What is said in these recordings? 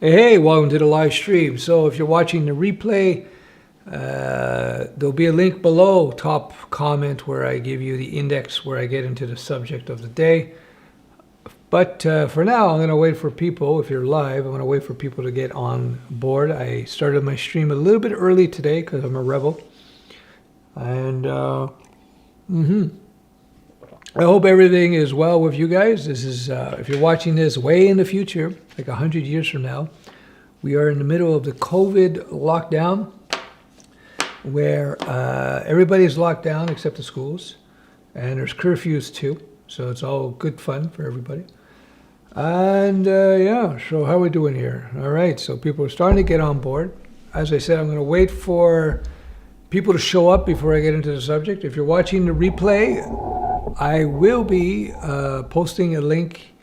Hey, welcome to the live stream. So if you're watching the replay, there'll be a link below, top comment, where I give you the index where I get into the subject of the day. But for now, I'm going to wait for people. If you're live, I'm going to wait for people to get on board. I started my stream a little bit early today because I'm a rebel. And I hope everything is well with you guys. This is, if you're watching this way in the future, like 100 years from now, we are in the middle of the COVID lockdown, where everybody's locked down except the schools, and there's curfews too. So it's all good fun for everybody. And yeah, so how are we doing here? All right, so people are starting to get on board. As I said, I'm going to wait for people to show up before I get into the subject. If you're watching the replay, I will be posting a link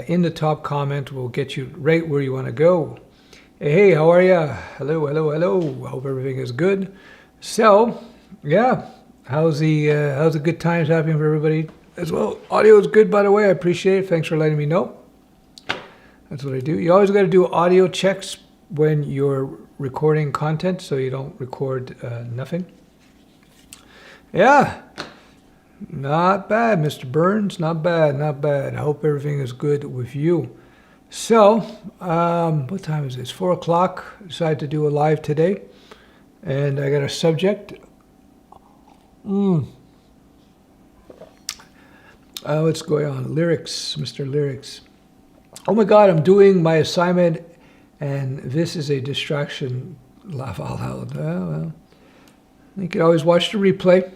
in the top comment. Will get you right where you want to go. Hey, how are you? Hello, hello, hello. Hope everything is good. So, yeah, how's the good times happening for everybody as well? Audio is good, by the way. I appreciate it. Thanks for letting me know. That's what I do. You always got to do audio checks when you're recording content, so you don't record nothing. Yeah. Not bad, Mr. Burns. Not bad, not bad. I hope everything is good with you. So, what time is it? It's 4 o'clock. Decided to do a live today. And I got a subject. What's going on? Lyrics, Mr. Lyrics. Oh my God, I'm doing my assignment, and this is a distraction. Laugh out loud. Well, you can always watch the replay.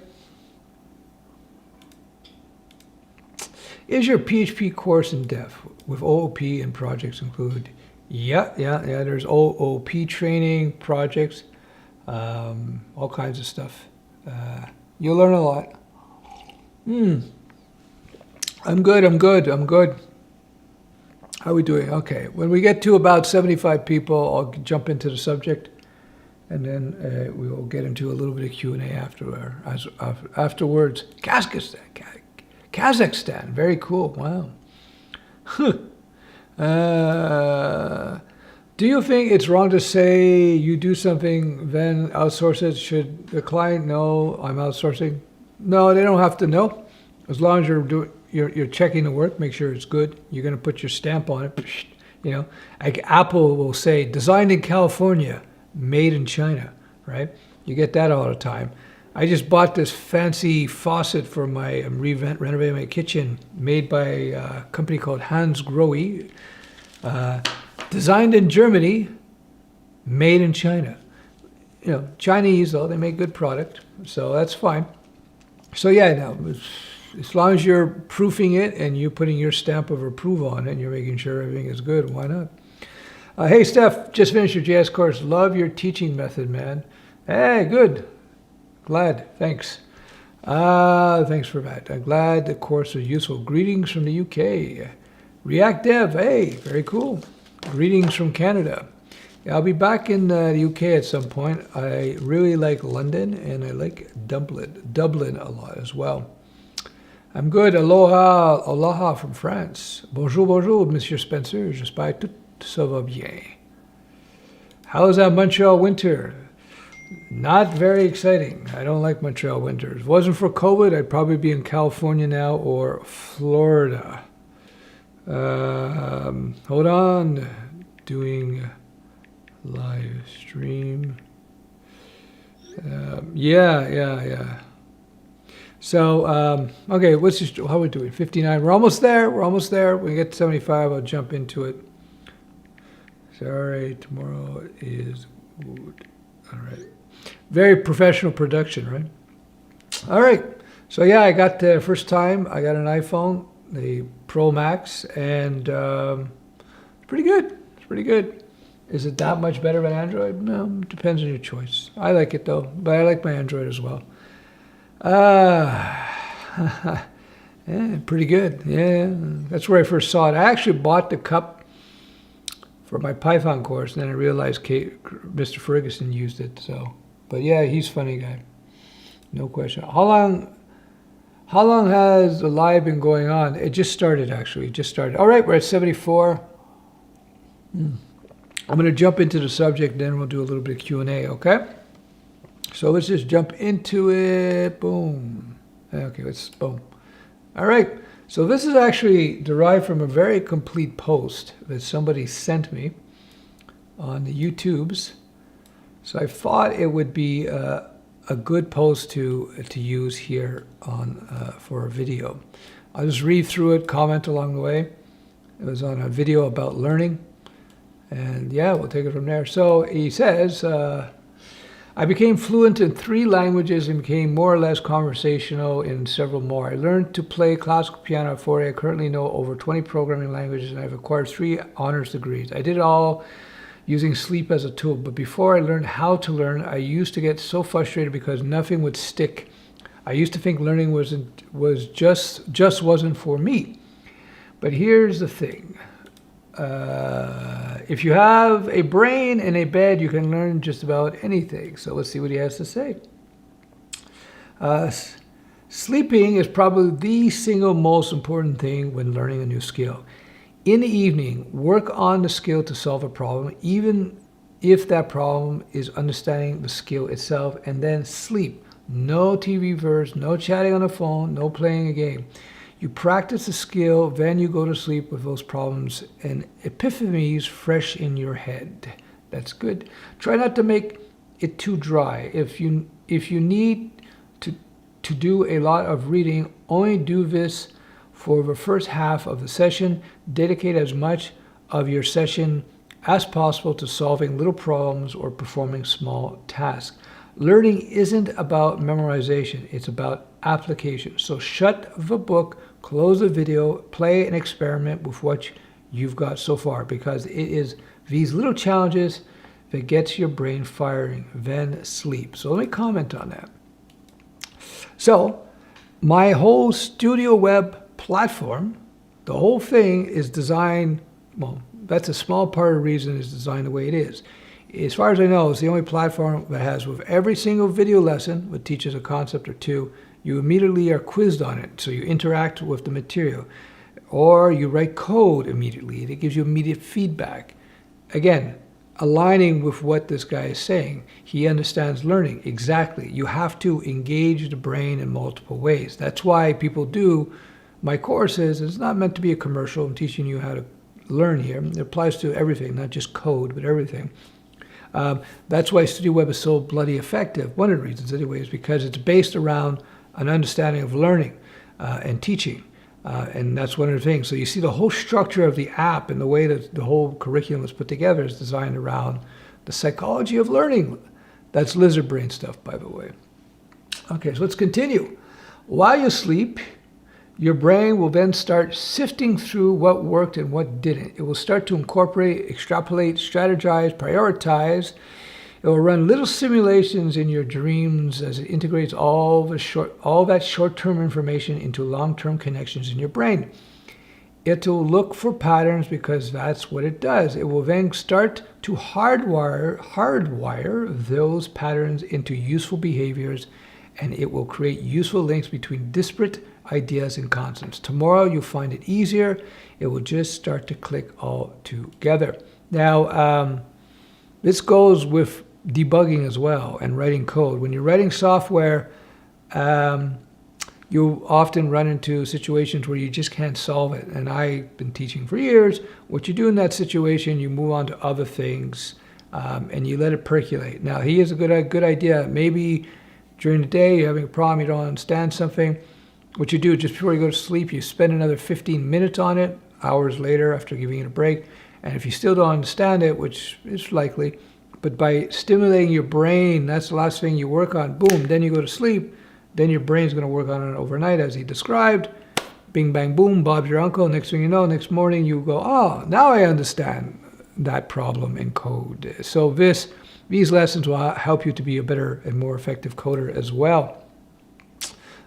Is your PHP course in depth with OOP and projects included? Yeah. There's OOP training, projects, all kinds of stuff. You'll learn a lot. I'm good. How are we doing? Okay. When we get to about 75 people, I'll jump into the subject, and then we will get into a little bit of Q&A afterwards. Kazakhstan, very cool. Wow. Do you think it's wrong to say you do something, then outsource it? Should the client know I'm outsourcing? No, they don't have to know. As long as you're checking the work, make sure it's good. You're going to put your stamp on it. You know, like Apple will say, designed in California, made in China, right? You get that all the time. I just bought this fancy faucet for my renovating my kitchen, made by a company called Hans Grohe, designed in Germany, made in China. You know, Chinese though, they make good product, so that's fine. So yeah, no, as long as you're proofing it and you're putting your stamp of approval on it and you're making sure everything is good, why not? Hey Stef, just finished your JS course. Love your teaching method, man. Hey, good. Glad, thanks. Thanks for that. I'm glad the course was useful. Greetings from the UK. React Dev, hey, very cool. Greetings from Canada. Yeah, I'll be back in the UK at some point. I really like London, and I like Dublin a lot as well. I'm good. Aloha from France. Bonjour, Monsieur Spencer. J'espère tout ça va bien. How's that Montreal winter? Not very exciting. I don't like Montreal winters. If it wasn't for COVID, I'd probably be in California now or Florida. Hold on. Doing live stream. Yeah. So, okay, how are we doing? 59. We're almost there. When we get to 75, I'll jump into it. Sorry, tomorrow is good. All right. Very professional production, right? All right. So yeah, I got the first time I got an iPhone, the Pro Max, and pretty good. It's pretty good. Is it that much better than Android? No, it depends on your choice. I like it though, but I like my Android as well. Yeah, pretty good. Yeah, that's where I first saw it. I actually bought the cup for my Python course, and then I realized Mr. Ferguson used it. So, but yeah, he's a funny guy, no question. How long has the live been going on? It just started, actually. All right, we're at 74. I'm going to jump into the subject, then we'll do a little bit of Q&A, okay? So let's just jump into it. Boom. Okay, boom. All right. So this is actually derived from a very complete post that somebody sent me on the YouTubes. So I thought it would be a good post to use here on for a video. I'll just read through it, comment along the way. It was on a video about learning. And yeah, we'll take it from there. So he says, I became fluent in 3 languages and became more or less conversational in several more. I learned to play classical piano at 40. I currently know over 20 programming languages, and I've acquired 3 honors degrees. I did it all using sleep as a tool, but before I learned how to learn, I used to get so frustrated because nothing would stick. I used to think learning just wasn't for me. But here's the thing. If you have a brain and a bed, you can learn just about anything. So let's see what he has to say. Sleeping is probably the single most important thing when learning a new skill. In the evening, work on the skill to solve a problem, even if that problem is understanding the skill itself, and then sleep. No TV verse, no chatting on the phone, no playing a game. You practice the skill, then you go to sleep with those problems and epiphanies fresh in your head. That's good. Try not to make it too dry. If you need to do a lot of reading, only do this for the first half of the session. Dedicate as much of your session as possible to solving little problems or performing small tasks. Learning isn't about memorization, it's about application. So shut the book, close the video, play and experiment with what you've got so far, because it is these little challenges that gets your brain firing, then sleep. So let me comment on that. So my whole Studio Web platform, the whole thing is designed, well, that's a small part of the reason it's designed the way it is. As far as I know, it's the only platform that has, with every single video lesson that teaches a concept or two, you immediately are quizzed on it. So you interact with the material, or you write code immediately. It gives you immediate feedback. Again, aligning with what this guy is saying. He understands learning. Exactly. You have to engage the brain in multiple ways. That's why people do my courses. It's not meant to be a commercial. I'm teaching you how to learn here. It applies to everything, not just code, but everything. That's why Studio Web is so bloody effective. One of the reasons anyway is because it's based around an understanding of learning and teaching. And that's one of the things. So you see the whole structure of the app and the way that the whole curriculum is put together is designed around the psychology of learning. That's lizard brain stuff, by the way. Okay, so let's continue. While you sleep, your brain will then start sifting through what worked and what didn't. It will start to incorporate, extrapolate, strategize, prioritize. It will run little simulations in your dreams as it integrates all that short-term information into long-term connections in your brain. It will look for patterns because that's what it does. It will then start to hardwire those patterns into useful behaviors, and it will create useful links between disparate ideas and concepts. Tomorrow you'll find it easier. It will just start to click all together. Now, this goes with debugging as well and writing code. When you're writing software, you often run into situations where you just can't solve it. And I've been teaching for years. What you do in that situation, you move on to other things and you let it percolate. Now, here's a good idea. Maybe during the day you're having a problem, you don't understand something. What you do just before you go to sleep, you spend another 15 minutes on it, hours later after giving it a break. And if you still don't understand it, which is likely, but by stimulating your brain, that's the last thing you work on, boom, then you go to sleep, then your brain's going to work on it overnight as he described. Bing, bang, boom, Bob's your uncle. Next thing you know, next morning you go, oh, now I understand that problem in code. So these lessons will help you to be a better and more effective coder as well.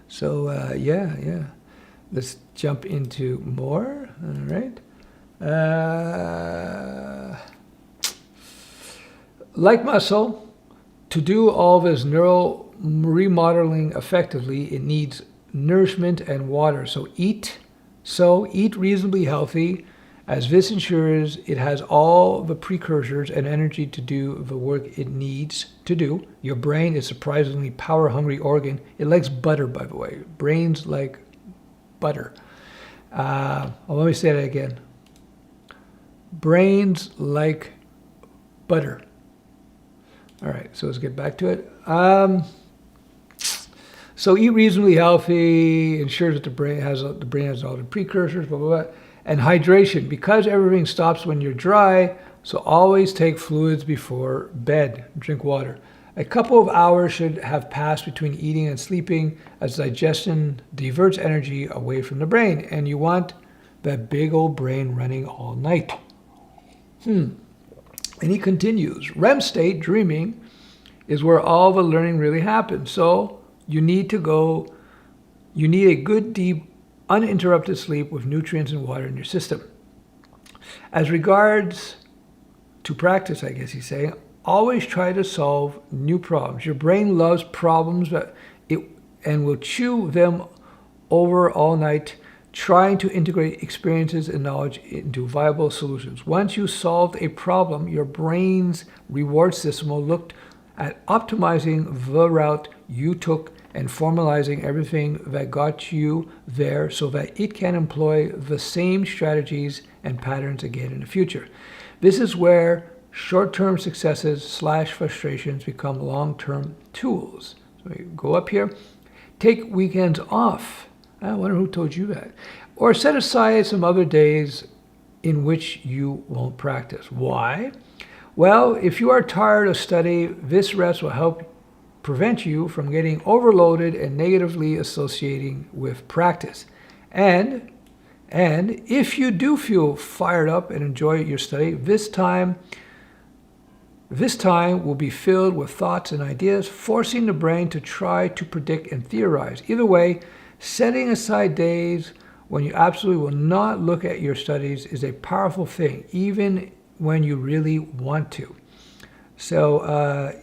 So yeah. Let's jump into more. All right. Like muscle, to do all this neural remodeling effectively, it needs nourishment and water. So eat reasonably healthy as this ensures it has all the precursors and energy to do the work it needs to do. Your brain is a surprisingly power-hungry organ. It likes butter, by the way. Brains like butter. Let me say that again. Brains like butter. All right, so let's get back to it. So eat reasonably healthy, ensures that the brain has all the precursors, blah, blah, blah. And hydration, because everything stops when you're dry, so always take fluids before bed. Drink water. A couple of hours should have passed between eating and sleeping, as digestion diverts energy away from the brain, and you want that big old brain running all night. And he continues, REM state, dreaming, is where all the learning really happens. So you need a good, deep, uninterrupted sleep with nutrients and water in your system. As regards to practice, I guess he's saying, always try to solve new problems. Your brain loves problems and will chew them over all night, trying to integrate experiences and knowledge into viable solutions. Once you solved a problem, your brain's reward system will look at optimizing the route you took and formalizing everything that got you there so that it can employ the same strategies and patterns again in the future. This is where short-term successes / frustrations become long-term tools. So you go up here, take weekends off. I wonder who told you that. Or set aside some other days in which you won't practice. Why? Well, if you are tired of study, this rest will help prevent you from getting overloaded and negatively associating with practice. And if you do feel fired up and enjoy your study, this time will be filled with thoughts and ideas, forcing the brain to try to predict and theorize. Either way, setting aside days when you absolutely will not look at your studies is a powerful thing, even when you really want to. So,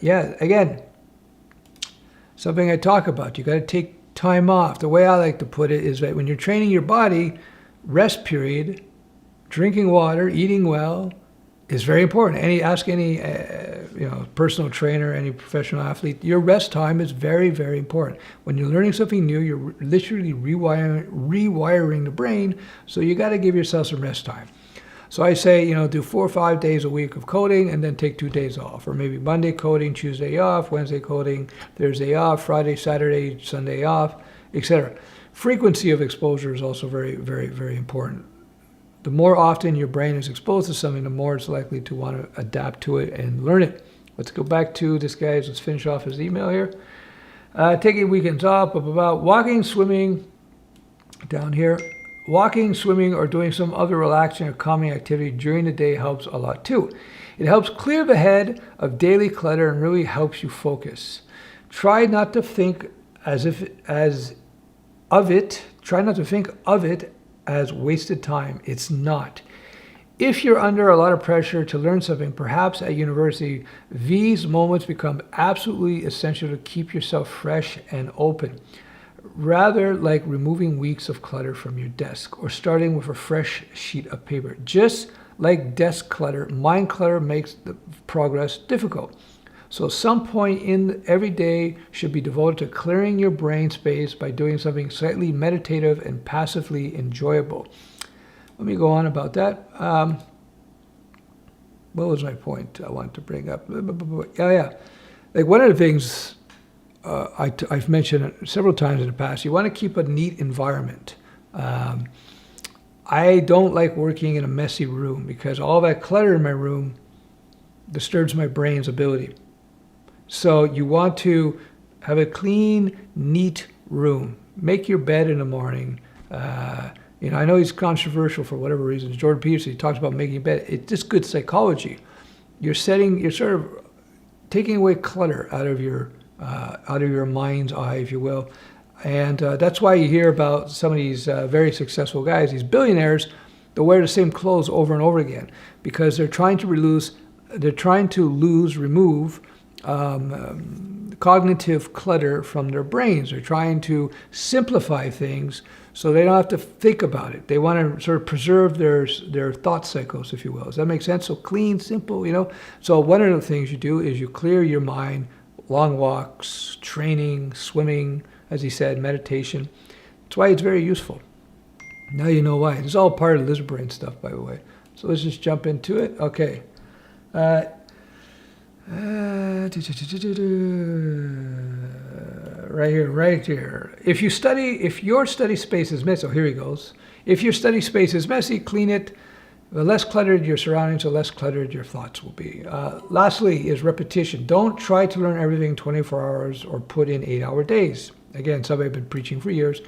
again, something I talk about. You got to take time off. The way I like to put it is that when you're training your body, rest period, drinking water, eating well is very important. Ask any personal trainer, any professional athlete, your rest time is very, very important. When you're learning something new, you're literally rewiring the brain, so you got to give yourself some rest time. So I say, do 4 or 5 days a week of coding and then take 2 days off. Or maybe Monday coding, Tuesday off, Wednesday coding, Thursday off, Friday, Saturday, Sunday off, etc. Frequency of exposure is also very, very, very important. The more often your brain is exposed to something, the more it's likely to want to adapt to it and learn it. Let's go back to this guy's, let's finish off his email here. Taking weekends off, about walking, swimming, down here. Walking, swimming, or doing some other relaxing or calming activity during the day helps a lot too. It helps clear the head of daily clutter and really helps you focus. Try not to think of it as wasted time. It's not. If you're under a lot of pressure to learn something, perhaps at university, these moments become absolutely essential to keep yourself fresh and open. Rather like removing weeks of clutter from your desk or starting with a fresh sheet of paper. Just like desk clutter, mind clutter makes the progress difficult. So some point in every day should be devoted to clearing your brain space by doing something slightly meditative and passively enjoyable. Let me go on about that. What was my point I wanted to bring up? Like one of the things I've mentioned it several times in the past, you want to keep a neat environment. I don't like working in a messy room because all that clutter in my room disturbs my brain's ability. So you want to have a clean, neat room. Make your bed in the morning. I know he's controversial for whatever reasons. Jordan Peterson, he talks about making a bed. It's just good psychology. You're sort of taking away clutter out of your mind's eye, if you will. And that's why you hear about some of these very successful guys, these billionaires, they'll wear the same clothes over and over again because they're trying to remove cognitive clutter from their brains. They're trying to simplify things so they don't have to think about it. They want to sort of preserve their thought cycles, if you will. Does that make sense? So clean, simple, you know. So one of the things you do is you clear your mind, long walks, training, swimming, as he said, meditation. That's why it's very useful. Now you know why. It's all part of lizard brain stuff, by the way. So let's just jump into it. Okay. Right here. If your study space is messy, oh, here he goes. If your study space is messy, clean it. The less cluttered your surroundings, the less cluttered your thoughts will be. Lastly is repetition. Don't try to learn everything 24 hours or put in 8-hour days. Again, something I've been preaching for years.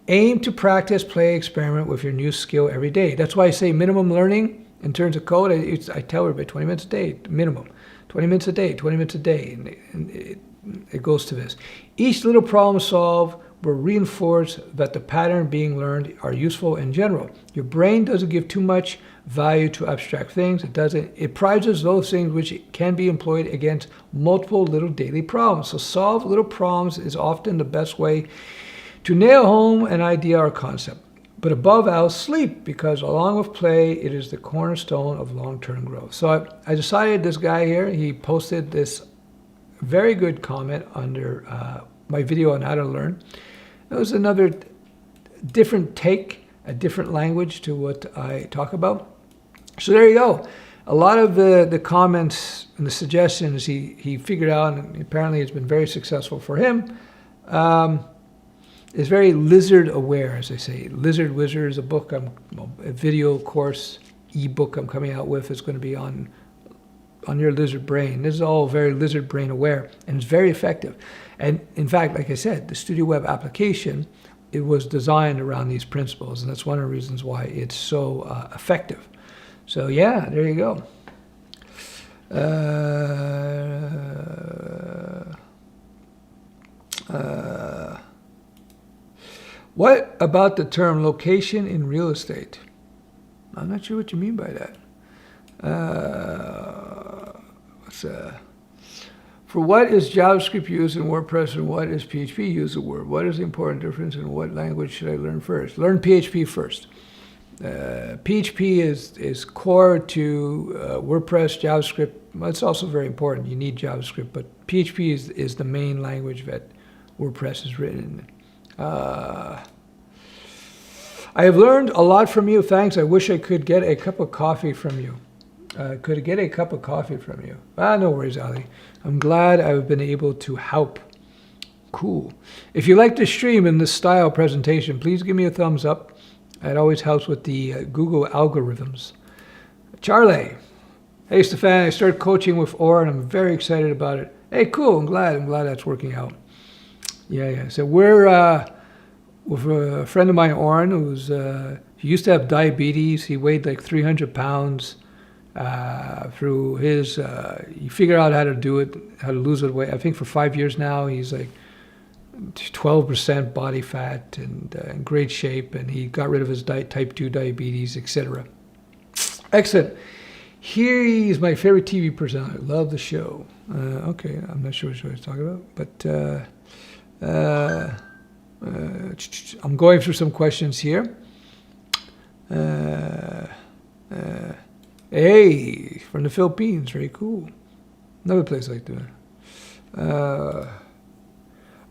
Aim to practice, play, experiment with your new skill every day. That's why I say minimum learning in terms of code. I tell everybody 20 minutes a day, minimum. 20 minutes a day, 20 minutes a day. And it goes to this. Each little problem solved will reinforce that the pattern being learned are useful in general. Your brain doesn't give too much value to abstract things. It prizes those things which can be employed against multiple little daily problems. So solve little problems is often the best way to nail home an idea or concept. But above all, sleep, because along with play, it is the cornerstone of long-term growth. So I decided this guy here, he posted this very good comment under my video on how to learn. It was another different take, a different language to what I talk about. So there you go. A lot of the comments and the suggestions he figured out, and apparently it's been very successful for him. Is very lizard aware, as they say. Lizard Wizard is a book, a video course, ebook I'm coming out with. It's going to be on your lizard brain. This is all very lizard brain aware, and it's very effective. And in fact, like I said, the Studio Web application, it was designed around these principles, and that's one of the reasons why it's so effective. So yeah, there you go. What about the term location in real estate? I'm not sure what you mean by that. For what is JavaScript used in WordPress and what is PHP used in Word? What is the important difference and what language should I learn first? Learn PHP first. PHP is core to WordPress, JavaScript. Well, it's also very important. You need JavaScript, but PHP is the main language that WordPress is written in. I have learned a lot from you. Thanks. I wish I could get a cup of coffee from you. Could I get a cup of coffee from you? No worries, Ali. I'm glad I've been able to help. Cool. If you like this stream and this style presentation, please give me a thumbs up. It always helps with the Google algorithms. Charlie. Hey, Stefan. I started coaching with Or, and I'm very excited about it. Hey, cool. I'm glad that's working out. Yeah. So we're with a friend of mine, Oren, he used to have diabetes. He weighed like 300 pounds. Through his, he figured out how to do it, how to lose the weight. I think for 5 years now, he's like 12% body fat and in great shape. And he got rid of his type 2 diabetes, etc. Excellent. He's my favorite TV personality. Love the show. Okay, I'm not sure what I was talking about, but I'm going through some questions here. Hey, from the Philippines, very cool. Another place like that.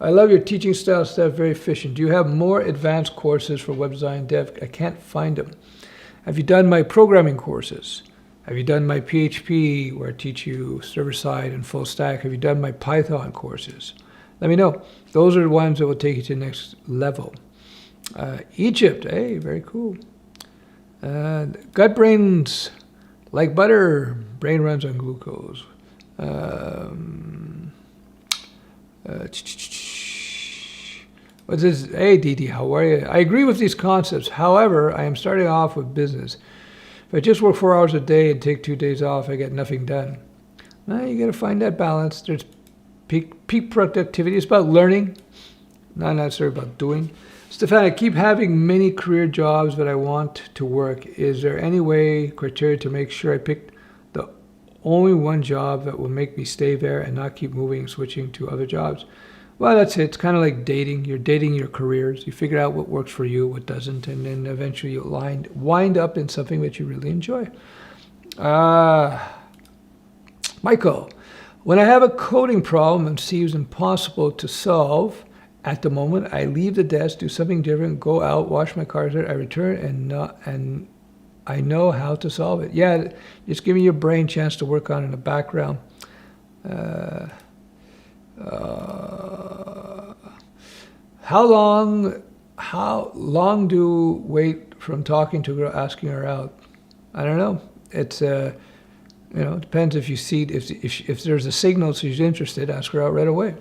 I love your teaching style, Stef, very efficient. Do you have more advanced courses for web design dev? I can't find them. Have you done my programming courses? Have you done my PHP, where I teach you server-side and full stack? Have you done my Python courses? Let me know. Those are the ones that will take you to the next level. Egypt, hey, very cool. Gut brains like butter. Brain runs on glucose. What's this? Hey, Didi, how are you? I agree with these concepts. However, I am starting off with business. If I just work 4 hours a day and take 2 days off, I get nothing done. You got to find that balance. There's peak productivity. It's about learning, not necessarily about doing. Stefan, I keep having many career jobs that I want to work. Is there any criteria to make sure I pick the only one job that will make me stay there and not keep moving and switching to other jobs. Well, that's it. It's kind of like dating. You're dating your careers. You figure out what works for you, what doesn't, and then eventually you wind up in something that you really enjoy. Michael, when I have a coding problem and seems impossible to solve at the moment, I leave the desk, do something different, go out, wash my car, I return, and I know how to solve it. Yeah, just give me your brain a chance to work on it in the background. How long do wait from talking to her, asking her out? I don't know. It's it depends if you see if there's a signal she's interested, ask her out right away.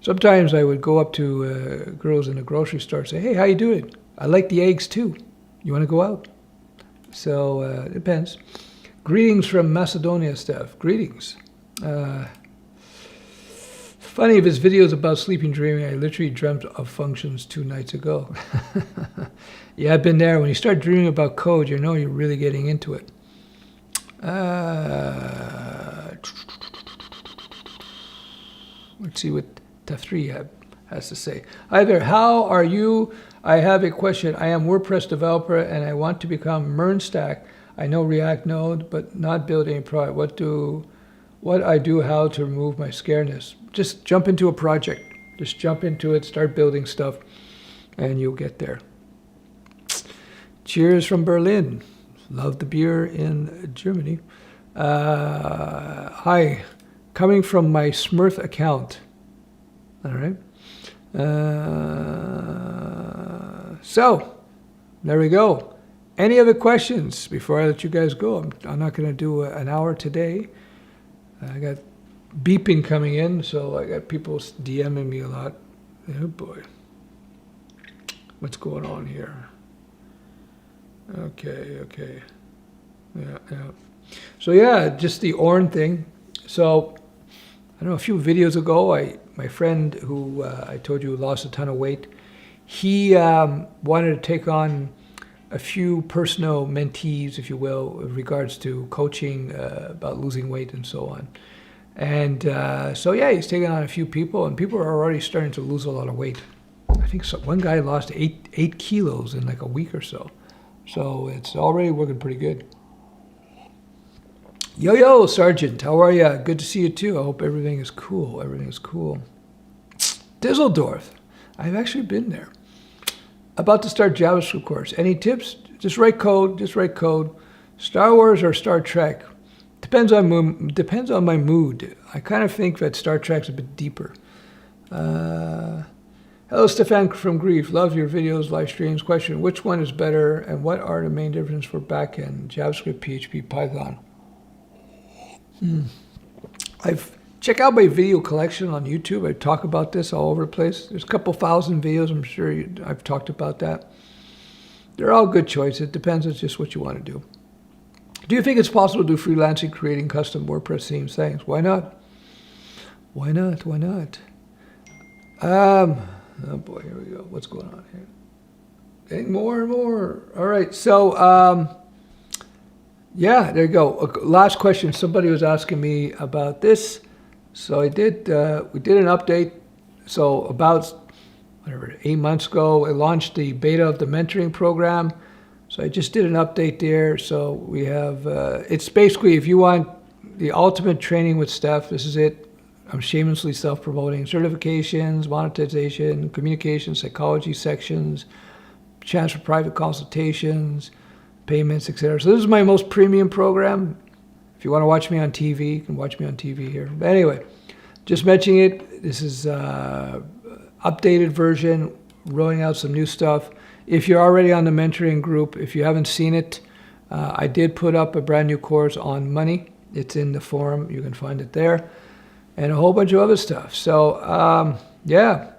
Sometimes I would go up to girls in the grocery store and say, "Hey, how you doing? I like the eggs too. You want to go out?" So it depends. Greetings from Macedonia, Stef. Greetings. Funny, if his videos about sleeping dreaming, I literally dreamt of functions 2 nights ago. Yeah, I've been there. When you start dreaming about code, you know you're really getting into it. Let's see what Stef3 has to say. Hi there, how are you? I have a question. I am WordPress developer and I want to become MERN-stack. I know React Node, but not build any product. What I do, how to remove my scaredness. Just jump into a project. Just jump into it, start building stuff, and you'll get there. Cheers from Berlin. Love the beer in Germany. Hi, coming from my Smurf account. All right. So, there we go. Any other questions before I let you guys go? I'm not going to do an hour today. I got beeping coming in, so I got people DMing me a lot. Oh boy. What's going on here? Okay. Yeah. So yeah, just the Orn thing. So, I don't know, a few videos ago, my friend who I told you lost a ton of weight, he wanted to take on a few personal mentees, if you will, with regards to coaching about losing weight and so on. And so yeah, he's taken on a few people, and people are already starting to lose a lot of weight. I think one guy lost 8 kilos in like a week or so. So it's already working pretty good. Yo, Sergeant, how are ya? Good to see you too. I hope everything is cool. Everything is cool. Düsseldorf. I've actually been there. About to start JavaScript course. Any tips? Just write code. Star Wars or Star Trek? Depends on my mood. I kind of think that Star Trek's a bit deeper. Hello, Stefan from Grief. Love your videos, live streams. Question, which one is better and what are the main differences for backend? JavaScript, PHP, Python? Check out my video collection on YouTube. I talk about this all over the place. There's a couple thousand videos. I'm sure I've talked about that. They're all good choices. It depends on just what you want to do. Do you think it's possible to do freelancing, creating custom WordPress themes? Thanks. Why not? Why not? Oh boy, here we go. What's going on here? Getting more and more. All right, so yeah, there you go. Last question. Somebody was asking me about this. So we did an update. So about 8 months ago, I launched the beta of the mentoring program. So I just did an update there. So we have, it's basically, if you want the ultimate training with Stef, this is it. I'm shamelessly self-promoting. Certifications, monetization, communication, psychology sections, chance for private consultations, payments, etc. So this is my most premium program. If you want to watch me on TV, you can watch me on TV here. But anyway, just mentioning it. This is updated version, rolling out some new stuff. If you're already on the mentoring group, if you haven't seen it, I did put up a brand new course on money. It's in the forum. You can find it there. And a whole bunch of other stuff. So, yeah.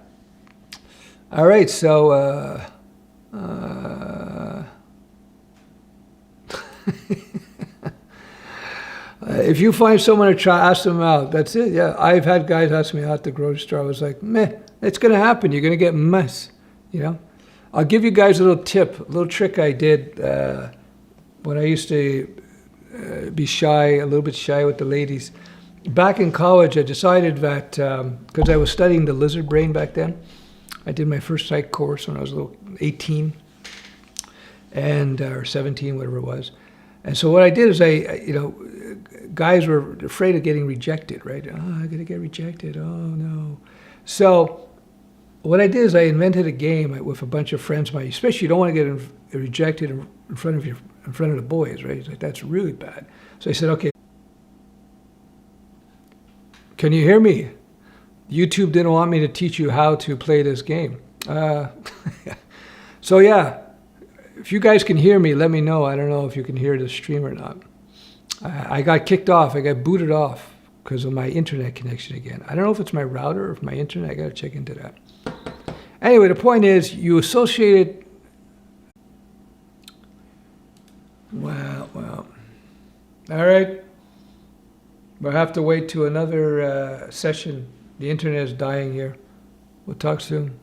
All right, so... if you find someone to try, ask them out. That's it. Yeah, I've had guys ask me out at the grocery store. I was like, meh, it's going to happen. You're going to get mess, you know. I'll give you guys a little tip, a little trick I did when I used to be shy, a little bit shy with the ladies. Back in college, I decided that, because I was studying the lizard brain back then, I did my first psych course when I was 18, and or 17, whatever it was. And so what I did is guys were afraid of getting rejected, right? Oh, I'm going to get rejected. Oh, no. So what I did is I invented a game with a bunch of friends of mine, especially you don't want to get rejected in front of the boys, right? It's like, that's really bad. So I said, okay, can you hear me? YouTube didn't want me to teach you how to play this game. So yeah, if you guys can hear me, let me know. I don't know if you can hear the stream or not. I got kicked off. I got booted off because of my internet connection again. I don't know if it's my router or if my internet. I got to check into that. Anyway, the point is you associated... Well. All right. We'll have to wait to another session. The internet is dying here. We'll talk soon.